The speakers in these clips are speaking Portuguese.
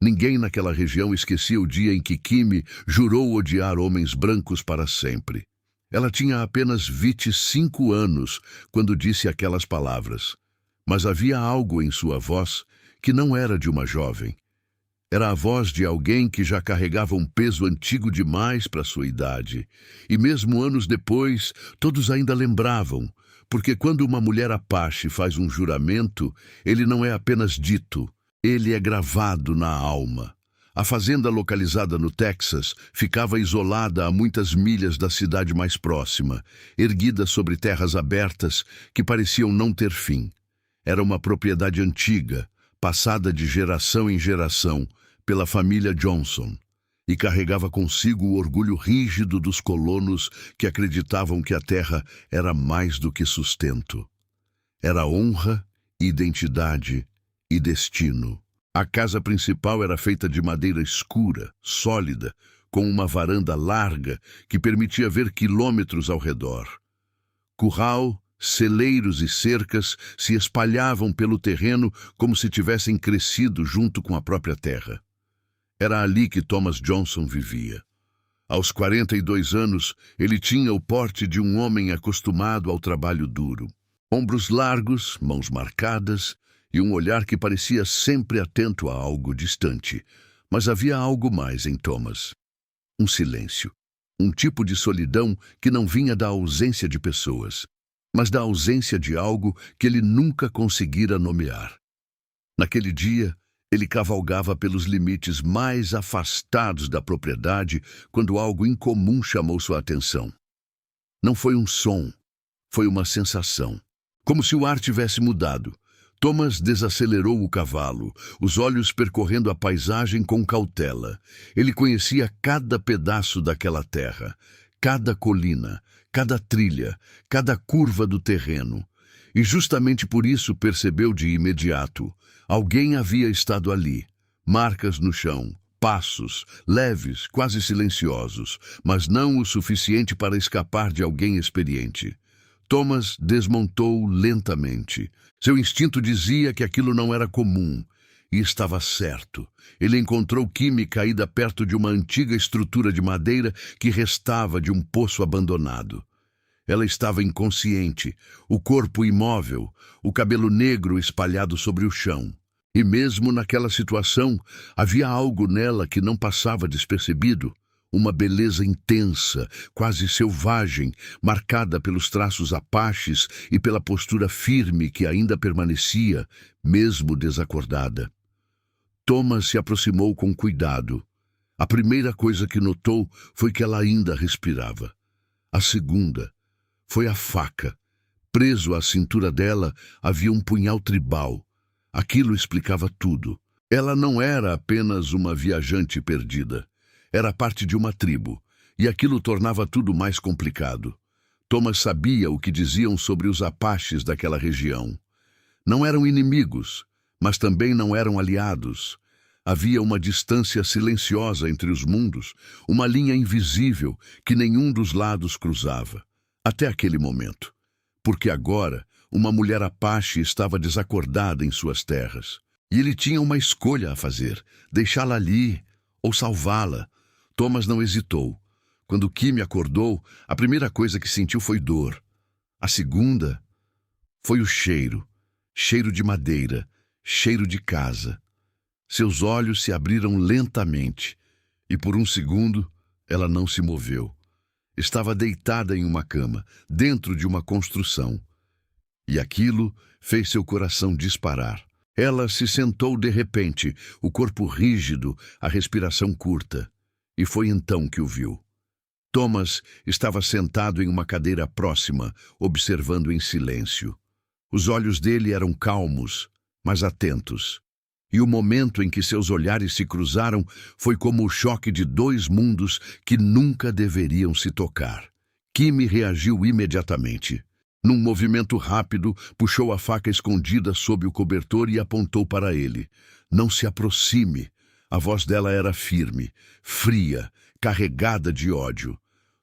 Ninguém naquela região esquecia o dia em que Kimi jurou odiar homens brancos para sempre. Ela tinha apenas 25 anos quando disse aquelas palavras, mas havia algo em sua voz que não era de uma jovem. Era a voz de alguém que já carregava um peso antigo demais para sua idade. E mesmo anos depois, todos ainda lembravam, porque quando uma mulher Apache faz um juramento, ele não é apenas dito, ele é gravado na alma. A fazenda, localizada no Texas, ficava isolada a muitas milhas da cidade mais próxima, erguida sobre terras abertas que pareciam não ter fim. Era uma propriedade antiga, passada de geração em geração pela família Johnson, e carregava consigo o orgulho rígido dos colonos que acreditavam que a terra era mais do que sustento. Era honra, identidade e destino. A casa principal era feita de madeira escura, sólida, com uma varanda larga que permitia ver quilômetros ao redor. Curral, celeiros e cercas se espalhavam pelo terreno como se tivessem crescido junto com a própria terra. Era ali que Thomas Johnson vivia. Aos 42 anos, ele tinha o porte de um homem acostumado ao trabalho duro. Ombros largos, mãos marcadas e um olhar que parecia sempre atento a algo distante. Mas havia algo mais em Thomas. Um silêncio. Um tipo de solidão que não vinha da ausência de pessoas, mas da ausência de algo que ele nunca conseguira nomear. Naquele dia, ele cavalgava pelos limites mais afastados da propriedade quando algo incomum chamou sua atenção. Não foi um som, foi uma sensação. Como se o ar tivesse mudado. Thomas desacelerou o cavalo, os olhos percorrendo a paisagem com cautela. Ele conhecia cada pedaço daquela terra, cada colina, cada trilha, cada curva do terreno. E justamente por isso percebeu de imediato. Alguém havia estado ali. Marcas no chão, passos, leves, quase silenciosos, mas não o suficiente para escapar de alguém experiente. Thomas desmontou lentamente. Seu instinto dizia que aquilo não era comum. E estava certo. Ele encontrou Kimi caída perto de uma antiga estrutura de madeira que restava de um poço abandonado. Ela estava inconsciente, o corpo imóvel, o cabelo negro espalhado sobre o chão. E mesmo naquela situação, havia algo nela que não passava despercebido. Uma beleza intensa, quase selvagem, marcada pelos traços apaches e pela postura firme que ainda permanecia, mesmo desacordada. Thomas se aproximou com cuidado. A primeira coisa que notou foi que ela ainda respirava. A segunda foi a faca. Preso à cintura dela havia um punhal tribal. Aquilo explicava tudo. Ela não era apenas uma viajante perdida. Era parte de uma tribo, e aquilo tornava tudo mais complicado. Thomas sabia o que diziam sobre os apaches daquela região. Não eram inimigos, mas também não eram aliados. Havia uma distância silenciosa entre os mundos, uma linha invisível que nenhum dos lados cruzava. Até aquele momento. Porque agora, uma mulher Apache estava desacordada em suas terras. E ele tinha uma escolha a fazer, deixá-la ali ou salvá-la. Thomas não hesitou. Quando Kimi acordou, a primeira coisa que sentiu foi dor. A segunda foi o cheiro. Cheiro de madeira, cheiro de casa. Seus olhos se abriram lentamente, e por um segundo ela não se moveu. Estava deitada em uma cama, dentro de uma construção. E aquilo fez seu coração disparar. Ela se sentou de repente, o corpo rígido, a respiração curta. E foi então que o viu. Thomas estava sentado em uma cadeira próxima, observando em silêncio. Os olhos dele eram calmos, mas atentos. E o momento em que seus olhares se cruzaram foi como o choque de dois mundos que nunca deveriam se tocar. Kimi reagiu imediatamente. Num movimento rápido, puxou a faca escondida sob o cobertor e apontou para ele. Não se aproxime. A voz dela era firme, fria, carregada de ódio.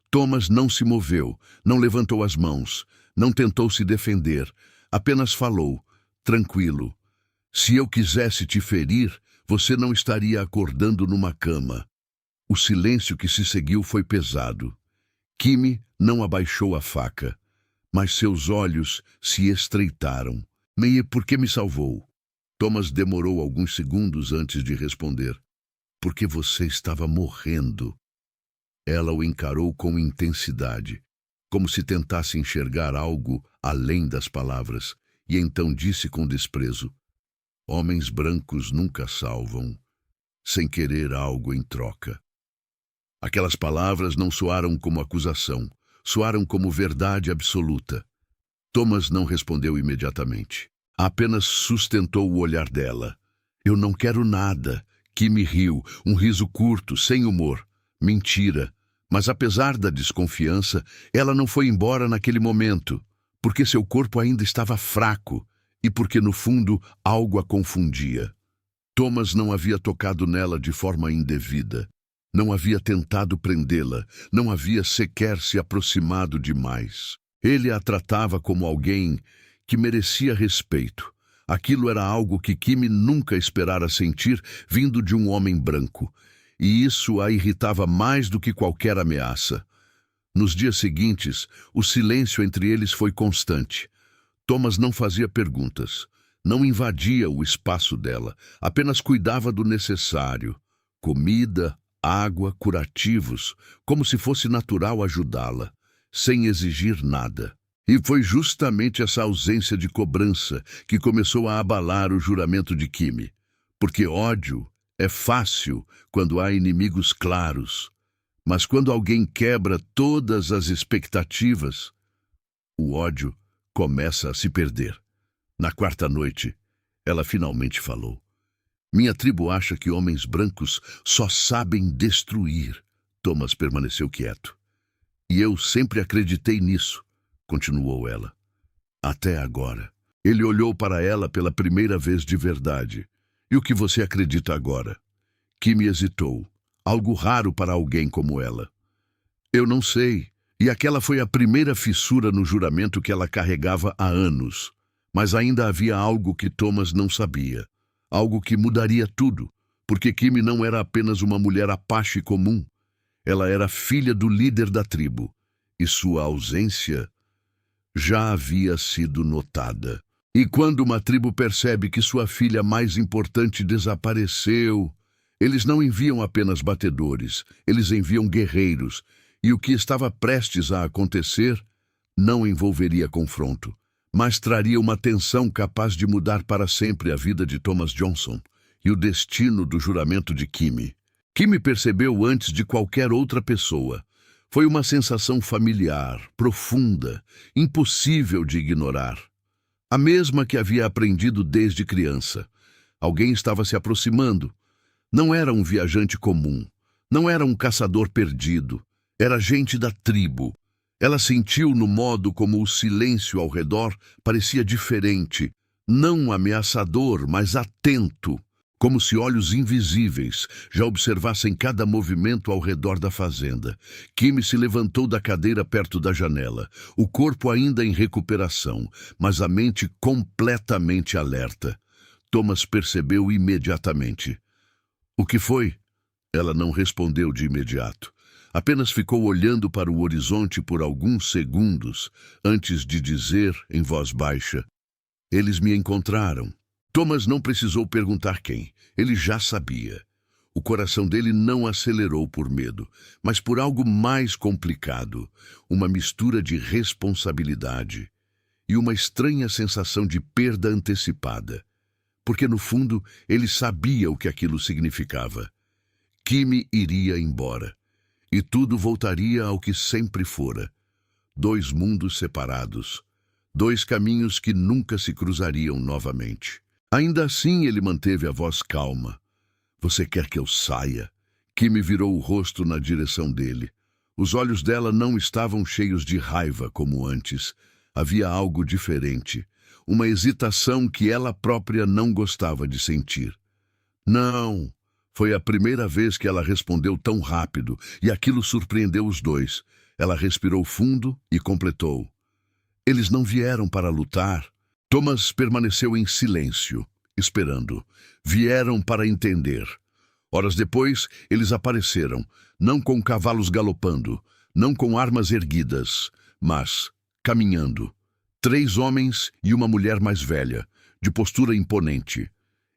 Thomas não se moveu, não levantou as mãos, não tentou se defender, apenas falou, tranquilo. Se eu quisesse te ferir, Você não estaria acordando numa cama. O silêncio que se seguiu foi pesado. Kimi não abaixou a faca, mas seus olhos se estreitaram. "Meia, por que me salvou?" Thomas demorou alguns segundos antes de responder. "Porque você estava morrendo." Ela o encarou com intensidade, como se tentasse enxergar algo além das palavras, e então disse com desprezo: "Homens brancos nunca salvam, sem querer algo em troca." Aquelas palavras não soaram como acusação, soaram como verdade absoluta. Thomas não respondeu imediatamente. Apenas sustentou o olhar dela. "Eu não quero nada." Kimi riu, um riso curto, sem humor. Mentira. Mas apesar da desconfiança, ela não foi embora naquele momento, porque seu corpo ainda estava fraco e porque, no fundo, algo a confundia. Thomas não havia tocado nela de forma indevida. Não havia tentado prendê-la, não havia sequer se aproximado demais. Ele a tratava como alguém que merecia respeito. Aquilo era algo que Kimi nunca esperara sentir vindo de um homem branco, e isso a irritava mais do que qualquer ameaça. Nos dias seguintes, o silêncio entre eles foi constante. Thomas não fazia perguntas, não invadia o espaço dela, apenas cuidava do necessário: comida, água, curativos, como se fosse natural ajudá-la, sem exigir nada. E foi justamente essa ausência de cobrança que começou a abalar o juramento de Kimi. Porque ódio é fácil quando há inimigos claros, mas quando alguém quebra todas as expectativas, o ódio começa a se perder. Na quarta noite, ela finalmente falou: "Minha tribo acha que homens brancos só sabem destruir." Thomas permaneceu quieto. "E eu sempre acreditei nisso", continuou ela. "Até agora." Ele olhou para ela pela primeira vez de verdade. "E o que você acredita agora?" Kimi hesitou. Algo raro para alguém como ela. "Eu não sei." E aquela foi a primeira fissura no juramento que ela carregava há anos. Mas ainda havia algo que Thomas não sabia. Algo que mudaria tudo, porque Kimi não era apenas uma mulher apache comum. Ela era filha do líder da tribo, e sua ausência já havia sido notada. E quando uma tribo percebe que sua filha mais importante desapareceu, eles não enviam apenas batedores, eles enviam guerreiros, e o que estava prestes a acontecer não envolveria confronto, mas traria uma tensão capaz de mudar para sempre a vida de Thomas Johnson e o destino do juramento de Kimi. Kimi percebeu antes de qualquer outra pessoa. Foi uma sensação familiar, profunda, impossível de ignorar. A mesma que havia aprendido desde criança. Alguém estava se aproximando. Não era um viajante comum. Não era um caçador perdido. Era gente da tribo. Ela sentiu no modo como o silêncio ao redor parecia diferente. Não ameaçador, mas atento. Como se olhos invisíveis já observassem cada movimento ao redor da fazenda. Kimi se levantou da cadeira perto da janela, o corpo ainda em recuperação, mas a mente completamente alerta. Thomas percebeu imediatamente. "O que foi?" Ela não respondeu de imediato. Apenas ficou olhando para o horizonte por alguns segundos, antes de dizer, em voz baixa: "Eles me encontraram." Thomas não precisou perguntar quem. Ele já sabia. O coração dele não acelerou por medo, mas por algo mais complicado, uma mistura de responsabilidade e uma estranha sensação de perda antecipada. Porque, no fundo, ele sabia o que aquilo significava. Kimi iria embora, e tudo voltaria ao que sempre fora. 2 mundos separados, 2 caminhos que nunca se cruzariam novamente. Ainda assim, ele manteve a voz calma. "Você quer que eu saia?" Kimi virou o rosto na direção dele. Os olhos dela não estavam cheios de raiva como antes. Havia algo diferente, uma hesitação que ela própria não gostava de sentir. "Não." Foi a primeira vez que ela respondeu tão rápido, e aquilo surpreendeu os dois. Ela respirou fundo e completou: "Eles não vieram para lutar." Thomas permaneceu em silêncio. esperando. Vieram para entender. Horas depois, eles apareceram, não com cavalos galopando, não com armas erguidas, mas caminhando. 3 homens e uma mulher mais velha, de postura imponente.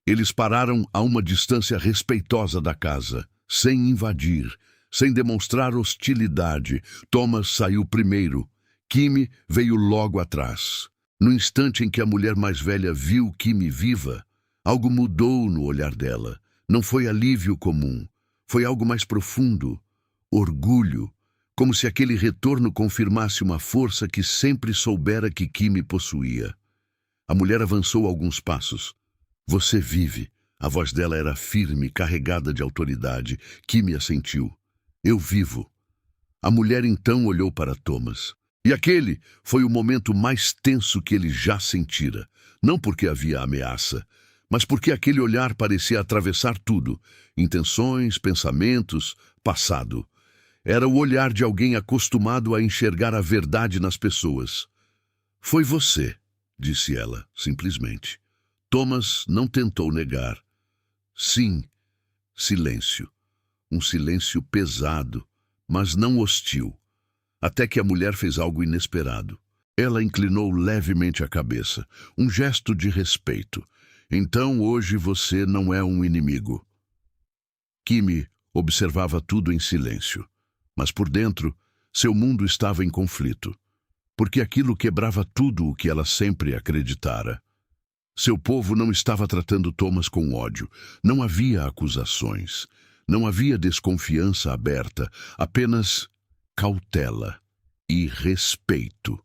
Eles pararam a uma distância respeitosa da casa, sem invadir, sem demonstrar hostilidade. Thomas saiu primeiro. Kimi veio logo atrás. No instante em que a mulher mais velha viu Kimi viva, algo mudou no olhar dela. Não foi alívio comum, foi algo mais profundo, orgulho, como se aquele retorno confirmasse uma força que sempre soubera que Kimi possuía. A mulher avançou alguns passos. Você vive. A voz dela era firme, carregada de autoridade. Kimi assentiu. Eu vivo. A mulher então olhou para Thomas. E aquele foi o momento mais tenso que ele já sentira. Não porque havia ameaça, mas porque aquele olhar parecia atravessar tudo. Intenções, pensamentos, passado. Era o olhar de alguém acostumado a enxergar a verdade nas pessoas. Foi você, disse ela, simplesmente. Thomas não tentou negar. Sim, silêncio. Um silêncio pesado, mas não hostil. Até que a mulher fez algo inesperado. Ela inclinou levemente a cabeça, um gesto de respeito. Então hoje você não é um inimigo. Kimi observava tudo em silêncio. Mas por dentro, seu mundo estava em conflito. Porque aquilo quebrava tudo o que ela sempre acreditara. Seu povo não estava tratando Thomas com ódio. Não havia acusações. Não havia desconfiança aberta. Apenas cautela e respeito.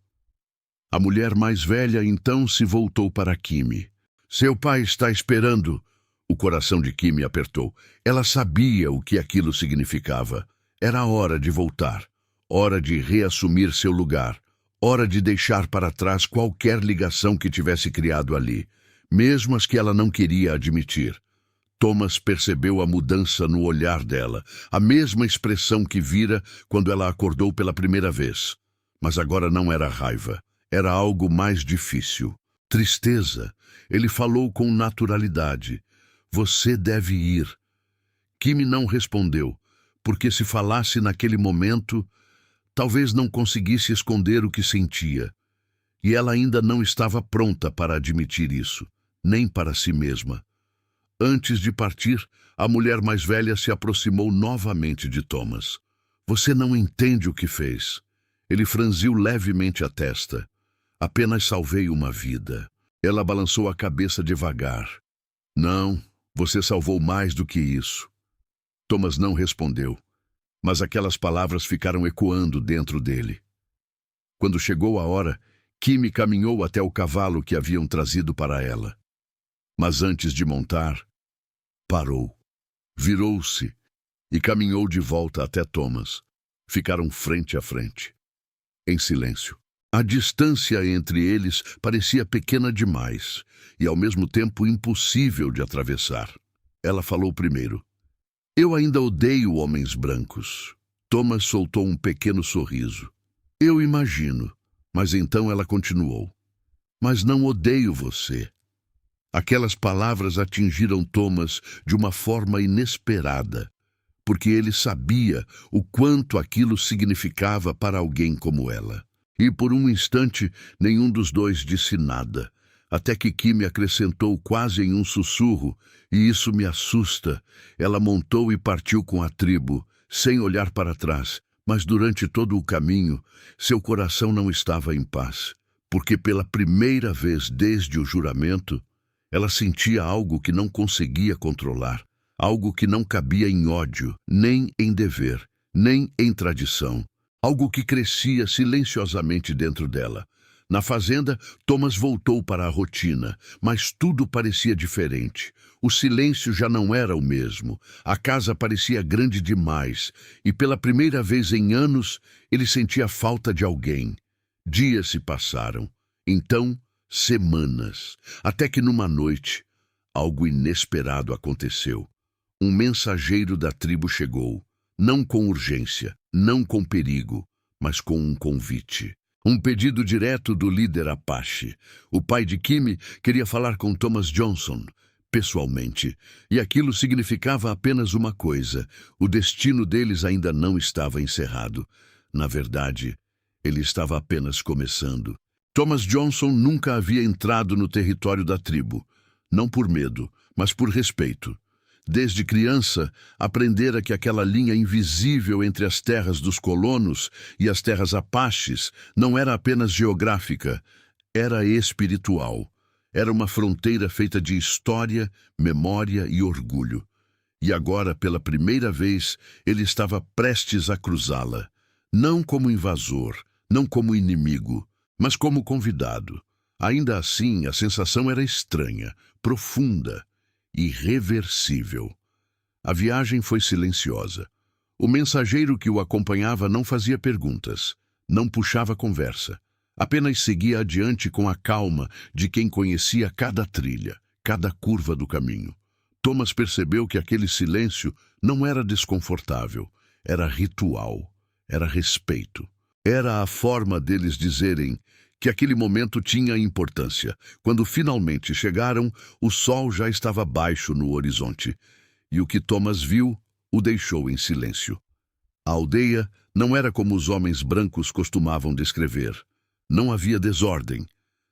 A mulher mais velha então se voltou para Kimi. Seu pai está esperando. O coração de Kimi apertou. Ela sabia o que aquilo significava. Era hora de voltar. Hora de reassumir seu lugar. Hora de deixar para trás qualquer ligação que tivesse criado ali, mesmo as que ela não queria admitir. Thomas percebeu a mudança no olhar dela, a mesma expressão que vira quando ela acordou pela primeira vez. Mas agora não era raiva, era algo mais difícil. Tristeza. Ele falou com naturalidade. Você deve ir. Kimi não respondeu, porque se falasse naquele momento, talvez não conseguisse esconder o que sentia. E ela ainda não estava pronta para admitir isso, nem para si mesma. Antes de partir, a mulher mais velha se aproximou novamente de Thomas. Você não entende o que fez. Ele franziu levemente a testa. Apenas salvei uma vida. Ela balançou a cabeça devagar. Não, você salvou mais do que isso. Thomas não respondeu, mas aquelas palavras ficaram ecoando dentro dele. Quando chegou a hora, Kimi caminhou até o cavalo que haviam trazido para ela. Mas antes de montar, parou, virou-se e caminhou de volta até Thomas. Ficaram frente a frente, em silêncio. A distância entre eles parecia pequena demais e, ao mesmo tempo, impossível de atravessar. Ela falou primeiro. Eu ainda odeio homens brancos. Thomas soltou um pequeno sorriso. Eu imagino. Mas então ela continuou. Mas não odeio você. Aquelas palavras atingiram Thomas de uma forma inesperada, porque ele sabia o quanto aquilo significava para alguém como ela. E por um instante, nenhum dos dois disse nada, até que Kimi acrescentou quase em um sussurro, e isso me assusta. Ela montou e partiu com a tribo, sem olhar para trás, mas durante todo o caminho, seu coração não estava em paz, porque pela primeira vez desde o juramento, ela sentia algo que não conseguia controlar, algo que não cabia em ódio, nem em dever, nem em tradição, algo que crescia silenciosamente dentro dela. Na fazenda, Thomas voltou para a rotina, mas tudo parecia diferente. O silêncio já não era o mesmo. A casa parecia grande demais, e pela primeira vez em anos, ele sentia falta de alguém. Dias se passaram, então semanas, até que numa noite, algo inesperado aconteceu. Um mensageiro da tribo chegou, não com urgência, não com perigo, mas com um convite. Um pedido direto do líder Apache. O pai de Kimi queria falar com Thomas Johnson, pessoalmente, e aquilo significava apenas uma coisa: o destino deles ainda não estava encerrado. Na verdade, ele estava apenas começando. Thomas Johnson nunca havia entrado no território da tribo, não por medo, mas por respeito. Desde criança, aprendera que aquela linha invisível entre as terras dos colonos e as terras apaches não era apenas geográfica, era espiritual. Era uma fronteira feita de história, memória e orgulho. E agora, pela primeira vez, ele estava prestes a cruzá-la. Não como invasor, não como inimigo, mas como convidado. Ainda assim, a sensação era estranha, profunda, irreversível. A viagem foi silenciosa. O mensageiro que o acompanhava não fazia perguntas, não puxava conversa. Apenas seguia adiante com a calma de quem conhecia cada trilha, cada curva do caminho. Thomas percebeu que aquele silêncio não era desconfortável, era ritual, era respeito. Era a forma deles dizerem que aquele momento tinha importância. Quando finalmente chegaram, o sol já estava baixo no horizonte, e o que Thomas viu o deixou em silêncio. A aldeia não era como os homens brancos costumavam descrever. Não havia desordem,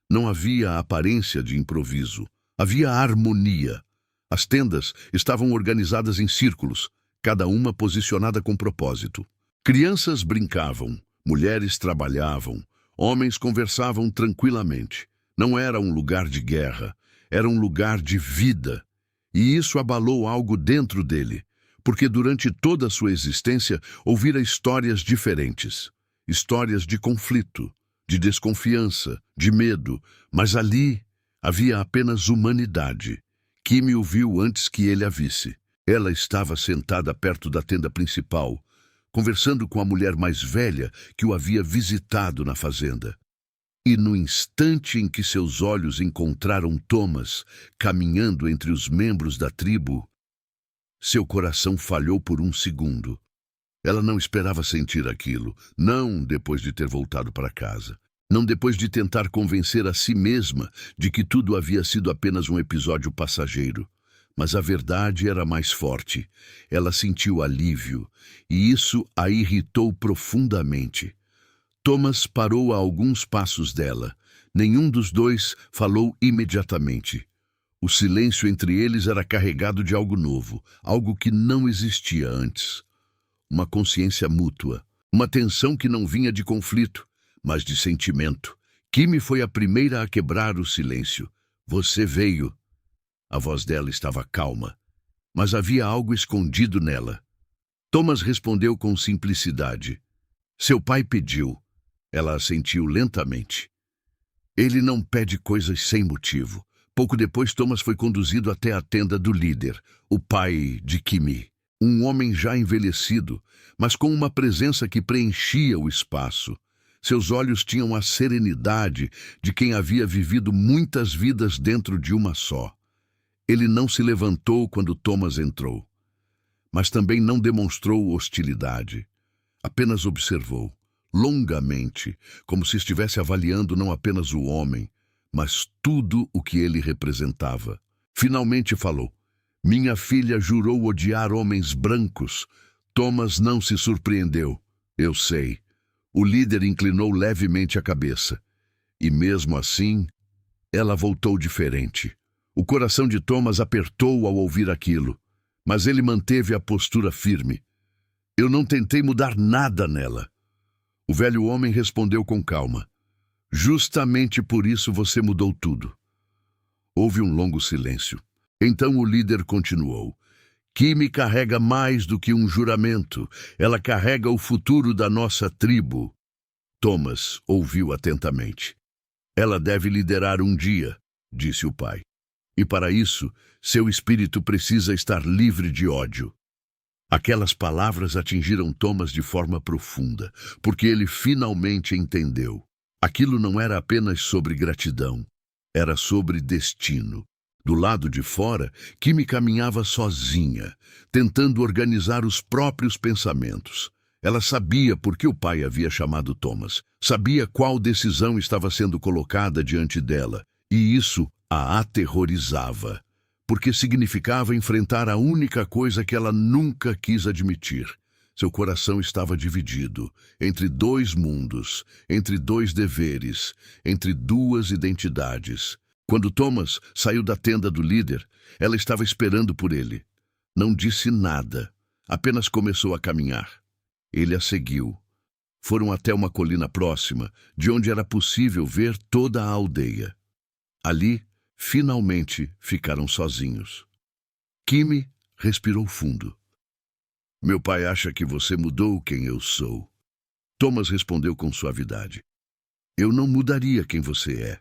não havia aparência de improviso. Havia harmonia. As tendas estavam organizadas em círculos, cada uma posicionada com propósito. Crianças brincavam, mulheres trabalhavam, homens conversavam tranquilamente. Não era um lugar de guerra, era um lugar de vida. E isso abalou algo dentro dele, porque durante toda a sua existência ouvira histórias diferentes. Histórias de conflito, de desconfiança, de medo, mas ali havia apenas humanidade. Kimi o viu antes que ele a visse. Ela estava sentada perto da tenda principal, conversando com a mulher mais velha que o havia visitado na fazenda. E no instante em que seus olhos encontraram Thomas caminhando entre os membros da tribo, seu coração falhou por um segundo. Ela não esperava sentir aquilo, não depois de ter voltado para casa. Não depois de tentar convencer a si mesma de que tudo havia sido apenas um episódio passageiro. Mas a verdade era mais forte. Ela sentiu alívio, e isso a irritou profundamente. Thomas parou a alguns passos dela. Nenhum dos dois falou imediatamente. O silêncio entre eles era carregado de algo novo, algo que não existia antes. Uma consciência mútua, uma tensão que não vinha de conflito, mas de sentimento. Kimi foi a primeira a quebrar o silêncio. Você veio. A voz dela estava calma, mas havia algo escondido nela. Thomas respondeu com simplicidade. Seu pai pediu. Ela assentiu lentamente. Ele não pede coisas sem motivo. Pouco depois, Thomas foi conduzido até a tenda do líder, o pai de Kimi. Um homem já envelhecido, mas com uma presença que preenchia o espaço. Seus olhos tinham a serenidade de quem havia vivido muitas vidas dentro de uma só. Ele não se levantou quando Thomas entrou, mas também não demonstrou hostilidade. Apenas observou, longamente, como se estivesse avaliando não apenas o homem, mas tudo o que ele representava. Finalmente falou. Minha filha jurou odiar homens brancos. Thomas não se surpreendeu. Eu sei. O líder inclinou levemente a cabeça. E mesmo assim, ela voltou diferente. O coração de Thomas apertou ao ouvir aquilo, mas ele manteve a postura firme. Eu não tentei mudar nada nela. O velho homem respondeu com calma. Justamente por isso você mudou tudo. Houve um longo silêncio. Então o líder continuou. Kimi carrega mais do que um juramento. Ela carrega o futuro da nossa tribo. Thomas ouviu atentamente. Ela deve liderar um dia, disse o pai. E para isso, seu espírito precisa estar livre de ódio. Aquelas palavras atingiram Thomas de forma profunda, porque ele finalmente entendeu. Aquilo não era apenas sobre gratidão, era sobre destino. Do lado de fora, Kimi caminhava sozinha, tentando organizar os próprios pensamentos. Ela sabia por que o pai havia chamado Thomas, sabia qual decisão estava sendo colocada diante dela, e isso a aterrorizava, porque significava enfrentar a única coisa que ela nunca quis admitir. Seu coração estava dividido entre dois mundos, entre dois deveres, entre duas identidades. Quando Thomas saiu da tenda do líder, ela estava esperando por ele. Não disse nada, apenas começou a caminhar. Ele a seguiu. Foram até uma colina próxima, de onde era possível ver toda a aldeia. Ali, finalmente, ficaram sozinhos. Kimi respirou fundo. Meu pai acha que você mudou quem eu sou. Thomas respondeu com suavidade. Eu não mudaria quem você é.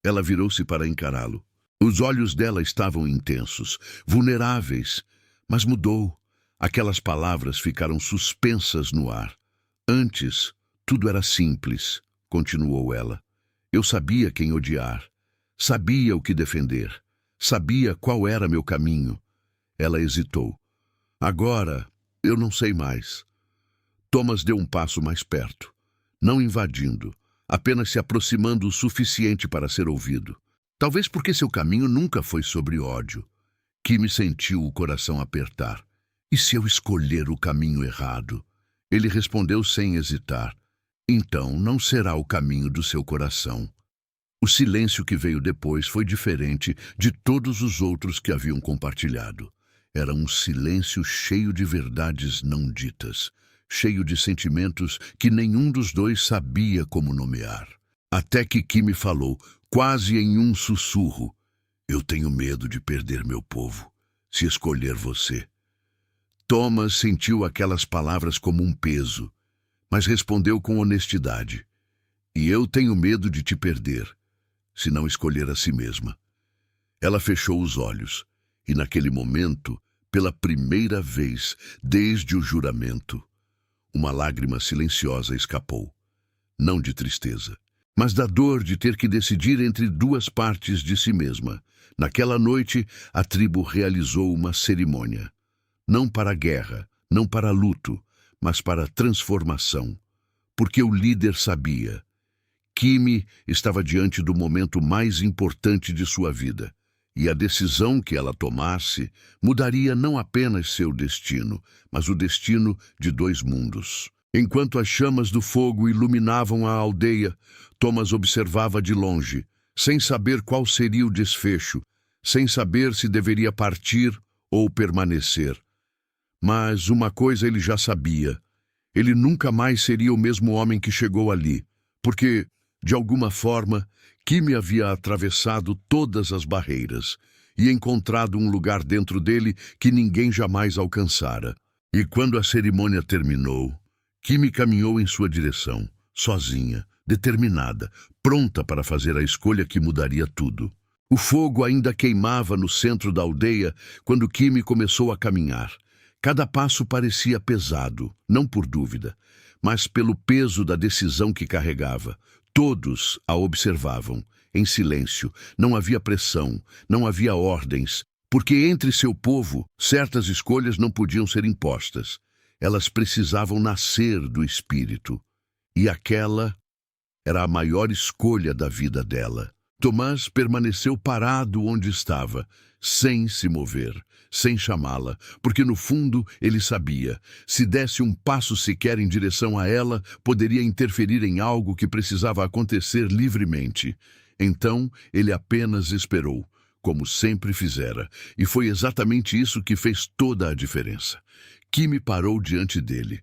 Ela virou-se para encará-lo. Os olhos dela estavam intensos, vulneráveis, mas mudou. Aquelas palavras ficaram suspensas no ar. Antes, tudo era simples, continuou ela. Eu sabia quem odiar, sabia o que defender, sabia qual era meu caminho. Ela hesitou. Agora, eu não sei mais. Thomas deu um passo mais perto, não invadindo, apenas se aproximando o suficiente para ser ouvido. Talvez porque seu caminho nunca foi sobre ódio. Kimi sentiu o coração apertar. E se eu escolher o caminho errado? Ele respondeu sem hesitar. Então não será o caminho do seu coração. O silêncio que veio depois foi diferente de todos os outros que haviam compartilhado. Era um silêncio cheio de verdades não ditas, cheio de sentimentos que nenhum dos dois sabia como nomear. Até que Kimi falou, quase em um sussurro. Eu tenho medo de perder meu povo, se escolher você. Thomas sentiu aquelas palavras como um peso, mas respondeu com honestidade. E eu tenho medo de te perder, se não escolher a si mesma. Ela fechou os olhos, e naquele momento, pela primeira vez desde o juramento, uma lágrima silenciosa escapou. Não de tristeza, mas da dor de ter que decidir entre duas partes de si mesma. Naquela noite, a tribo realizou uma cerimônia. Não para a guerra, não para luto, mas para a transformação. Porque o líder sabia. Kimi estava diante do momento mais importante de sua vida, e a decisão que ela tomasse mudaria não apenas seu destino, mas o destino de dois mundos. Enquanto as chamas do fogo iluminavam a aldeia, Thomas observava de longe, sem saber qual seria o desfecho, sem saber se deveria partir ou permanecer. Mas uma coisa ele já sabia. Ele nunca mais seria o mesmo homem que chegou ali, porque, de alguma forma, Kimi havia atravessado todas as barreiras e encontrado um lugar dentro dele que ninguém jamais alcançara. E quando a cerimônia terminou, Kimi caminhou em sua direção, sozinha, determinada, pronta para fazer a escolha que mudaria tudo. O fogo ainda queimava no centro da aldeia quando Kimi começou a caminhar. Cada passo parecia pesado, não por dúvida, mas pelo peso da decisão que carregava. Todos a observavam, em silêncio. Não havia pressão, não havia ordens, porque entre seu povo, certas escolhas não podiam ser impostas. Elas precisavam nascer do espírito. E aquela era a maior escolha da vida dela. Tomás permaneceu parado onde estava, sem se mover, sem chamá-la, porque no fundo ele sabia, se desse um passo sequer em direção a ela, poderia interferir em algo que precisava acontecer livremente. Então ele apenas esperou, como sempre fizera, e foi exatamente isso que fez toda a diferença. Kimi parou diante dele.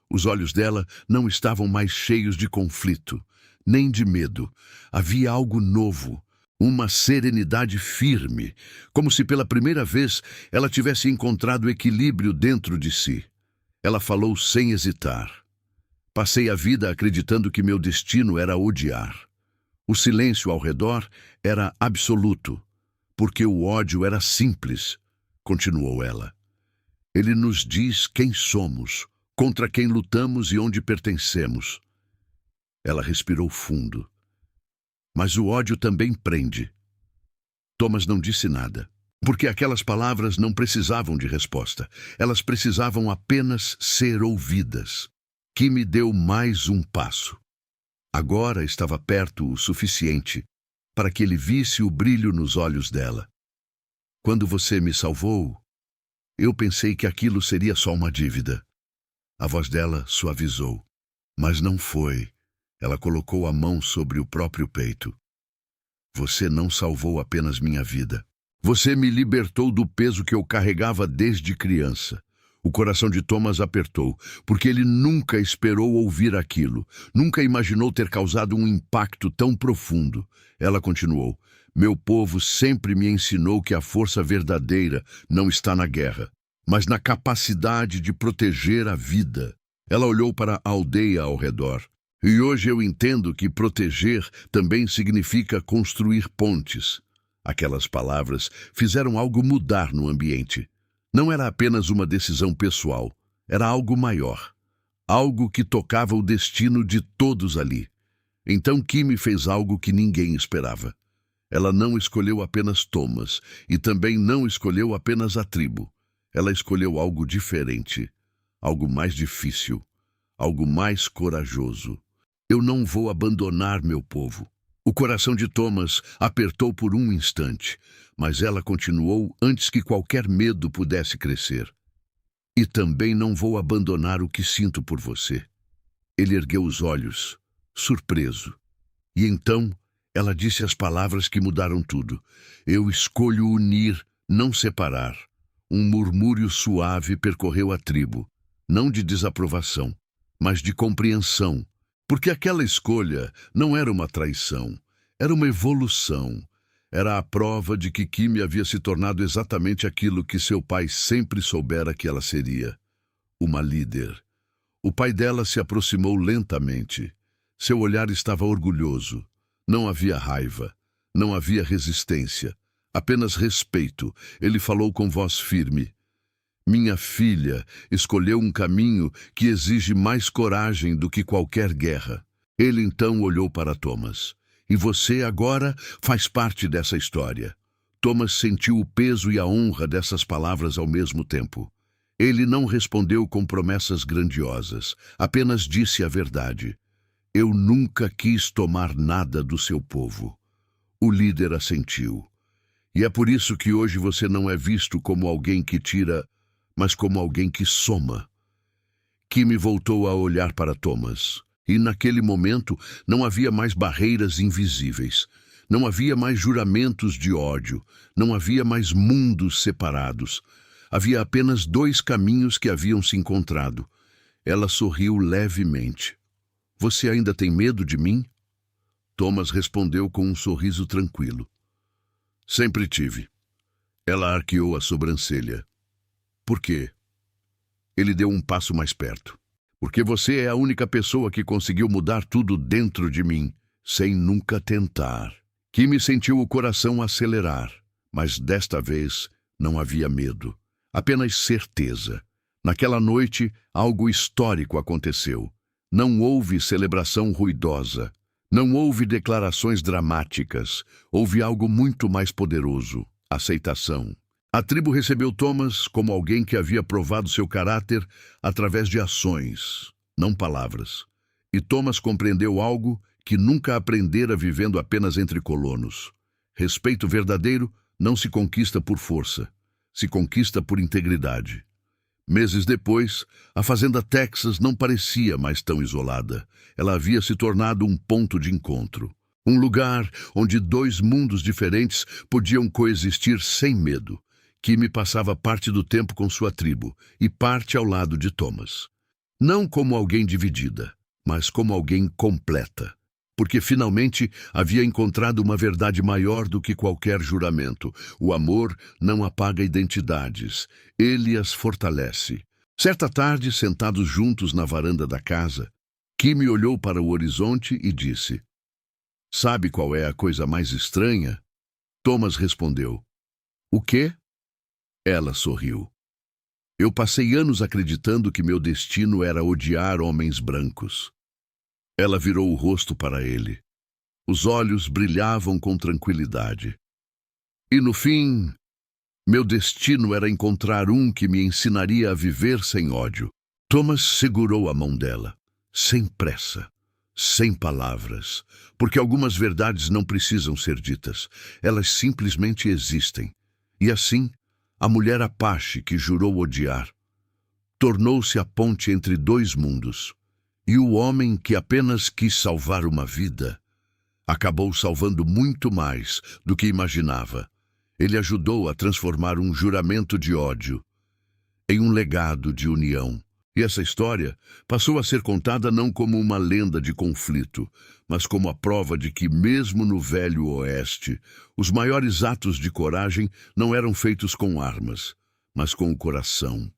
Os olhos dela não estavam mais cheios de conflito, nem de medo. Havia algo novo, uma serenidade firme, como se pela primeira vez ela tivesse encontrado equilíbrio dentro de si. Ela falou sem hesitar. Passei a vida acreditando que meu destino era odiar. O silêncio ao redor era absoluto, porque o ódio era simples, continuou ela. Ele nos diz quem somos, contra quem lutamos e onde pertencemos. Ela respirou fundo. Mas o ódio também prende. Thomas não disse nada. Porque aquelas palavras não precisavam de resposta. Elas precisavam apenas ser ouvidas. Kimi deu mais um passo. Agora estava perto o suficiente para que ele visse o brilho nos olhos dela. Quando você me salvou, eu pensei que aquilo seria só uma dívida. A voz dela suavizou. Mas não foi. Ela colocou a mão sobre o próprio peito. Você não salvou apenas minha vida. Você me libertou do peso que eu carregava desde criança. O coração de Thomas apertou, porque ele nunca esperou ouvir aquilo. Nunca imaginou ter causado um impacto tão profundo. Ela continuou. Meu povo sempre me ensinou que a força verdadeira não está na guerra, mas na capacidade de proteger a vida. Ela olhou para a aldeia ao redor. E hoje eu entendo que proteger também significa construir pontes. Aquelas palavras fizeram algo mudar no ambiente. Não era apenas uma decisão pessoal, era algo maior. Algo que tocava o destino de todos ali. Então Kimi fez algo que ninguém esperava. Ela não escolheu apenas Thomas e também não escolheu apenas a tribo. Ela escolheu algo diferente, algo mais difícil, algo mais corajoso. Eu não vou abandonar meu povo. O coração de Thomas apertou por um instante, mas ela continuou antes que qualquer medo pudesse crescer. E também não vou abandonar o que sinto por você. Ele ergueu os olhos, surpreso. E então ela disse as palavras que mudaram tudo. Eu escolho unir, não separar. Um murmúrio suave percorreu a tribo, não de desaprovação, mas de compreensão. Porque aquela escolha não era uma traição, era uma evolução. Era a prova de que Kimi havia se tornado exatamente aquilo que seu pai sempre soubera que ela seria. Uma líder. O pai dela se aproximou lentamente. Seu olhar estava orgulhoso. Não havia raiva, não havia resistência, apenas respeito. Ele falou com voz firme. Minha filha escolheu um caminho que exige mais coragem do que qualquer guerra. Ele então olhou para Thomas. E você agora faz parte dessa história. Thomas sentiu o peso e a honra dessas palavras ao mesmo tempo. Ele não respondeu com promessas grandiosas, apenas disse a verdade. Eu nunca quis tomar nada do seu povo. O líder assentiu. E é por isso que hoje você não é visto como alguém que tira, mas como alguém que soma. Kimi voltou a olhar para Thomas. E naquele momento não havia mais barreiras invisíveis. Não havia mais juramentos de ódio. Não havia mais mundos separados. Havia apenas dois caminhos que haviam se encontrado. Ela sorriu levemente. Você ainda tem medo de mim? Thomas respondeu com um sorriso tranquilo. Sempre tive. Ela arqueou a sobrancelha. Por quê? Ele deu um passo mais perto. Porque você é a única pessoa que conseguiu mudar tudo dentro de mim, sem nunca tentar. Kimi sentiu o coração acelerar, mas desta vez não havia medo, apenas certeza. Naquela noite, algo histórico aconteceu. Não houve celebração ruidosa, não houve declarações dramáticas, houve algo muito mais poderoso, aceitação. A tribo recebeu Thomas como alguém que havia provado seu caráter através de ações, não palavras. E Thomas compreendeu algo que nunca aprendera vivendo apenas entre colonos. Respeito verdadeiro não se conquista por força, se conquista por integridade. Meses depois, a fazenda Texas não parecia mais tão isolada. Ela havia se tornado um ponto de encontro. Um lugar onde dois mundos diferentes podiam coexistir sem medo. Kimi passava parte do tempo com sua tribo e parte ao lado de Thomas. Não como alguém dividida, mas como alguém completa. Porque finalmente havia encontrado uma verdade maior do que qualquer juramento. O amor não apaga identidades, ele as fortalece. Certa tarde, sentados juntos na varanda da casa, Kimi olhou para o horizonte e disse: Sabe qual é a coisa mais estranha? Thomas respondeu: O quê? Ela sorriu. Eu passei anos acreditando que meu destino era odiar homens brancos. Ela virou o rosto para ele. Os olhos brilhavam com tranquilidade. E no fim, Meu destino era encontrar um que me ensinaria a viver sem ódio. Thomas segurou a mão dela, sem pressa, sem palavras, porque algumas verdades não precisam ser ditas, elas simplesmente existem. E assim, a mulher Apache que jurou odiar tornou-se a ponte entre dois mundos, e o homem que apenas quis salvar uma vida acabou salvando muito mais do que imaginava. Ele ajudou a transformar um juramento de ódio em um legado de união. E essa história passou a ser contada não como uma lenda de conflito, mas como a prova de que, mesmo no Velho Oeste, os maiores atos de coragem não eram feitos com armas, mas com o coração.